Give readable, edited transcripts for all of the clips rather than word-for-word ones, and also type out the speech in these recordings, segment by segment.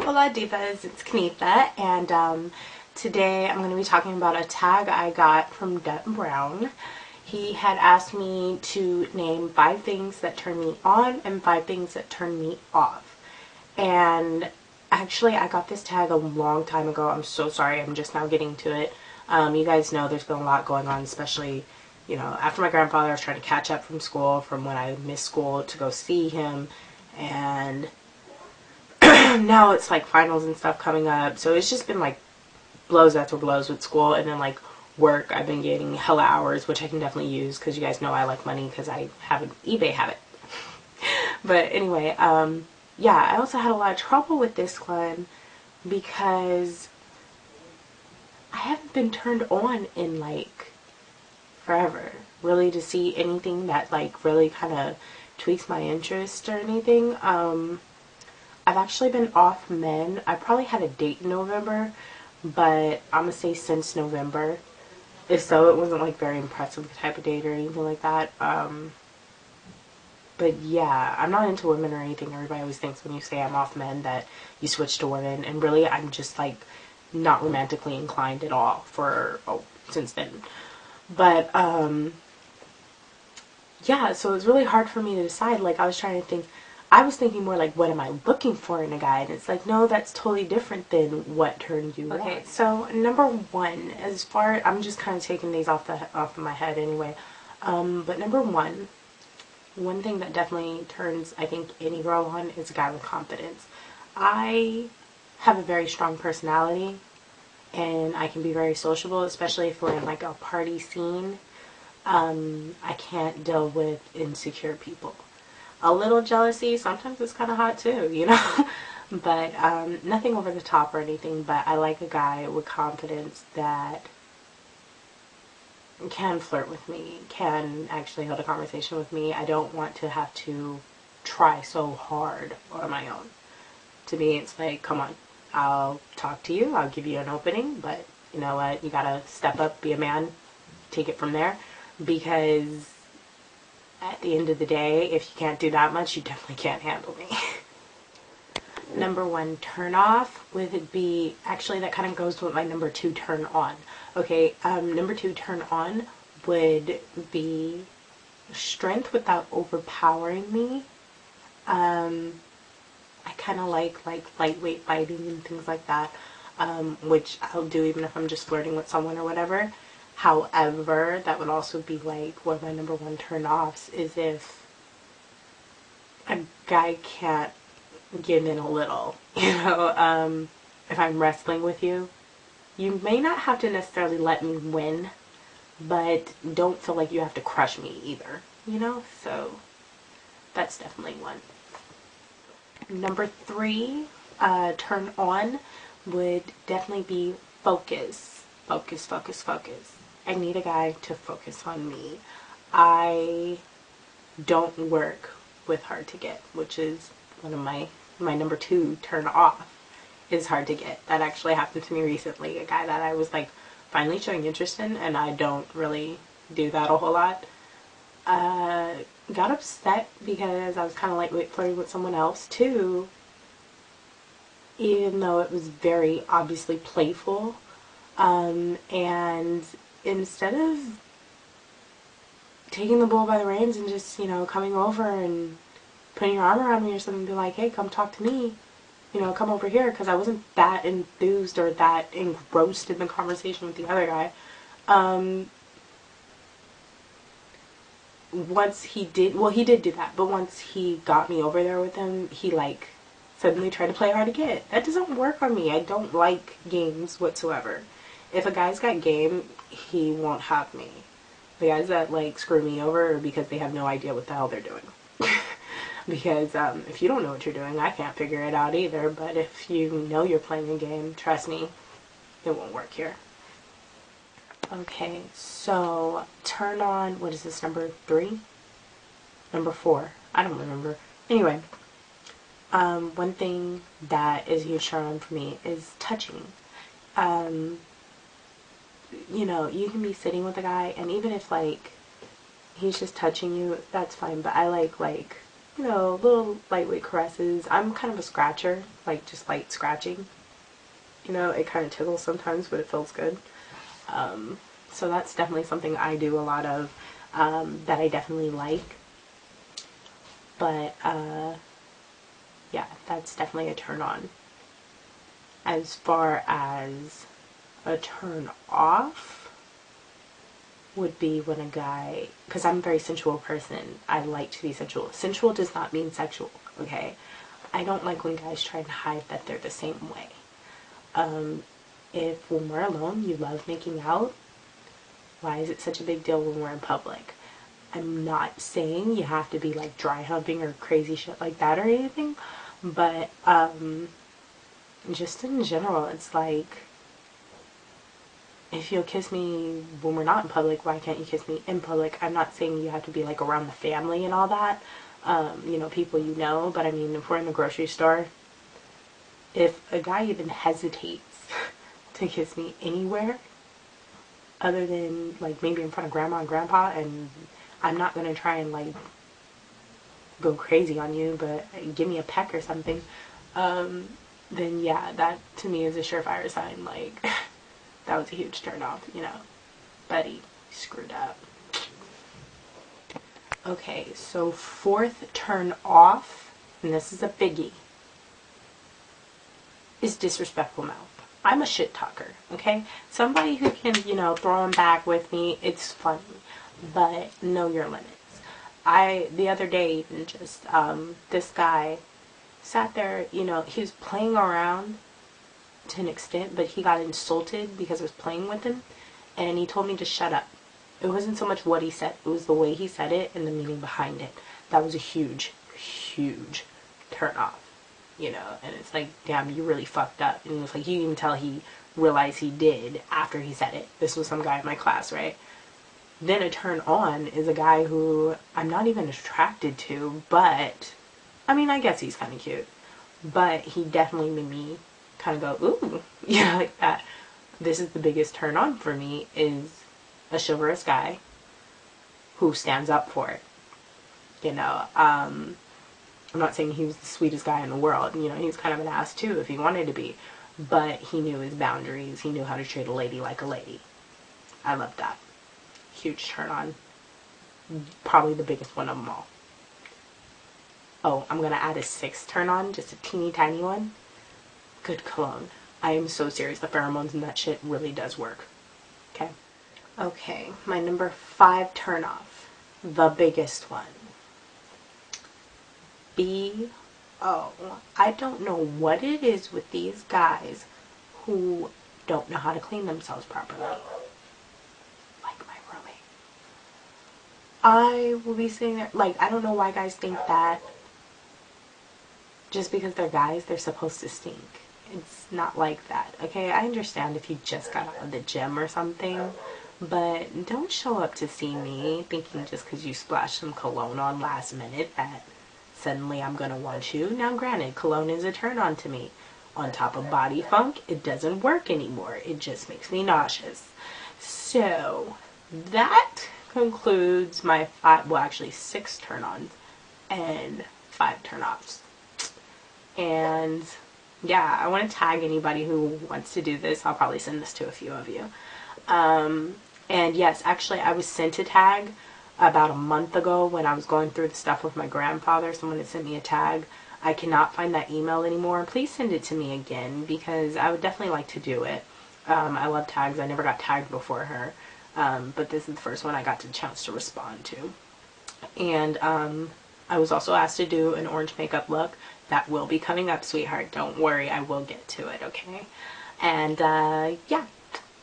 Hola divas, it's Kanitha, and today I'm going to be talking about a tag I got from Dutton Brown. He had asked me to name 5 things that turn me on and 5 things that turn me off. And actually I got this tag a long time ago. I'm so sorry, I'm just now getting to it. You guys know there's been a lot going on, especially, you know, after my grandfather. I was trying to catch up from school, from when I missed school to go see him, and now it's like finals and stuff coming up, so it's just been like blows after blows with school, and then like work. I've been getting hella hours, which I can definitely use because you guys know I like money because I have an eBay habit. But anyway, yeah, I also had a lot of trouble with this one because I haven't been turned on in like forever, really, to see anything that like really kind of tweaks my interest or anything. I've actually been off men. I probably had a date in November, but I'm gonna say since November. If so, it wasn't like very impressive type of date or anything like that. But yeah, I'm not into women or anything. Everybody always thinks when you say I'm off men that you switch to women, and really I'm just like not romantically inclined at all for since then. But yeah, so it was really hard for me to decide. Like, I was trying to think, I was thinking more like, what am I looking for in a guy? And it's like, no, that's totally different than what turns you on. Okay, so number one, as far, I'm just kind of taking these off of my head anyway. But number one thing that definitely turns, I think, any girl on is a guy with confidence. I have a very strong personality, and I can be very sociable, especially if we're in like a party scene. I can't deal with insecure people. A little jealousy, sometimes it's kind of hot too, you know? But nothing over the top or anything, but I like a guy with confidence that can flirt with me, can actually hold a conversation with me. I don't want to have to try so hard on my own. To me, it's like, come on, I'll talk to you, I'll give you an opening, but you know what, you gotta step up, be a man, take it from there, because at the end of the day, if you can't do that much, you definitely can't handle me. Number one turn off would be, actually that kind of goes with my number 2 turn on. Okay, number 2 turn on would be strength without overpowering me. I kind of like lightweight fighting and things like that, which I'll do even if I'm just flirting with someone or whatever. However, that would also be like one of my number 1 turn offs is if a guy can't give in a little, you know. If I'm wrestling with you, you may not have to necessarily let me win, but don't feel like you have to crush me either, you know. So that's definitely one. Number 3 turn on would definitely be focus. Focus, focus, focus. I need a guy to focus on me. I don't work with hard to get, which is one of my number 2 turn off is hard to get. That actually happened to me recently. A guy that I was like finally showing interest in, and I don't really do that a whole lot. Got upset because I was kind of like flirting with someone else too, even though it was very obviously playful. And instead of taking the bull by the reins and just, you know, coming over and putting your arm around me or something and be like, hey, come talk to me, you know, come over here, because I wasn't that enthused or that engrossed in the conversation with the other guy. Once he did, well, he did do that, but once he got me over there with him, he like suddenly tried to play hard to get. That doesn't work on me. I don't like games whatsoever. If a guy's got game, he won't have me. The guys that like screw me over are because they have no idea what the hell they're doing. Because if you don't know what you're doing, I can't figure it out either. But if you know you're playing a game, trust me, it won't work here. Okay, so turn on, what is this, number 3? Number 4. I don't remember. Anyway, one thing that is a huge turn on for me is touching. You know, you can be sitting with a guy, and even if like he's just touching you, that's fine, but I like you know, little lightweight caresses. I'm kind of a scratcher, like just light scratching. You know, it kind of tickles sometimes, but it feels good. So that's definitely something I do a lot of, that I definitely like. But yeah, that's definitely a turn on. As far as a turn off would be when a guy, because I'm a very sensual person, I like to be sensual. Sensual does not mean sexual, okay? I don't like when guys try to hide that they're the same way. If when we're alone you love making out, why is it such a big deal when we're in public? I'm not saying you have to be like dry humping or crazy shit like that or anything, but just in general, it's like, if you'll kiss me when we're not in public, why can't you kiss me in public? I'm not saying you have to be like around the family and all that, you know, people you know, but I mean, if we're in the grocery store, if a guy even hesitates to kiss me anywhere other than like maybe in front of grandma and grandpa, and I'm not gonna try and like go crazy on you, but give me a peck or something, then yeah, that to me is a surefire sign, like, that was a huge turn off, you know. Buddy, screwed up. Okay, so fourth turn off, and this is a biggie, is disrespectful mouth. I'm a shit talker, okay? Somebody who can, you know, throw them back with me, it's funny, but know your limits. The other day, even just, this guy sat there, you know, he was playing around to an extent, but he got insulted because I was playing with him, and he told me to shut up. It wasn't so much what he said, it was the way he said it and the meaning behind it. That was a huge, huge turn off, you know, and it's like, damn, you really fucked up. And it was like, you can even tell he realized he did after he said it. This was some guy in my class, right? Then a turn on is a guy who I'm not even attracted to, but, I mean, I guess he's kind of cute, but he definitely made me kind of go, ooh, yeah, like that. This is the biggest turn on for me, is a chivalrous guy who stands up for it. You know, I'm not saying he was the sweetest guy in the world. You know, he was kind of an ass too if he wanted to be, but he knew his boundaries. He knew how to treat a lady like a lady. I love that. Huge turn on. Probably the biggest one of them all. Oh, I'm gonna add a sixth turn on, just a teeny tiny one. Good cologne. I am so serious. The pheromones in that shit really does work. Okay? Okay, my number 5 turn off. The biggest one. B.O. I don't know what it is with these guys who don't know how to clean themselves properly. Like my roommate. I will be sitting there, like, I don't know why guys think that just because they're guys, they're supposed to stink. It's not like that, okay? I understand if you just got out of the gym or something, but don't show up to see me thinking just because you splashed some cologne on last minute that suddenly I'm gonna want you. Now granted, cologne is a turn on to me. On top of body funk, it doesn't work anymore. It just makes me nauseous. So that concludes my 5, well actually 6 turn ons and 5 turn offs. And yeah, I want to tag anybody who wants to do this. I'll probably send this to a few of you. And yes, actually I was sent a tag about a month ago when I was going through the stuff with my grandfather. Someone had sent me a tag. I cannot find that email anymore. Please send it to me again because I would definitely like to do it. I love tags. I never got tagged before her. But this is the first one I got the chance to respond to. And I was also asked to do an orange makeup look. That will be coming up, sweetheart. Don't worry, I will get to it, okay? And yeah,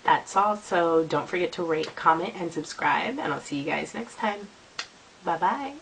that's all. So don't forget to rate, comment, and subscribe. And I'll see you guys next time. Bye-bye.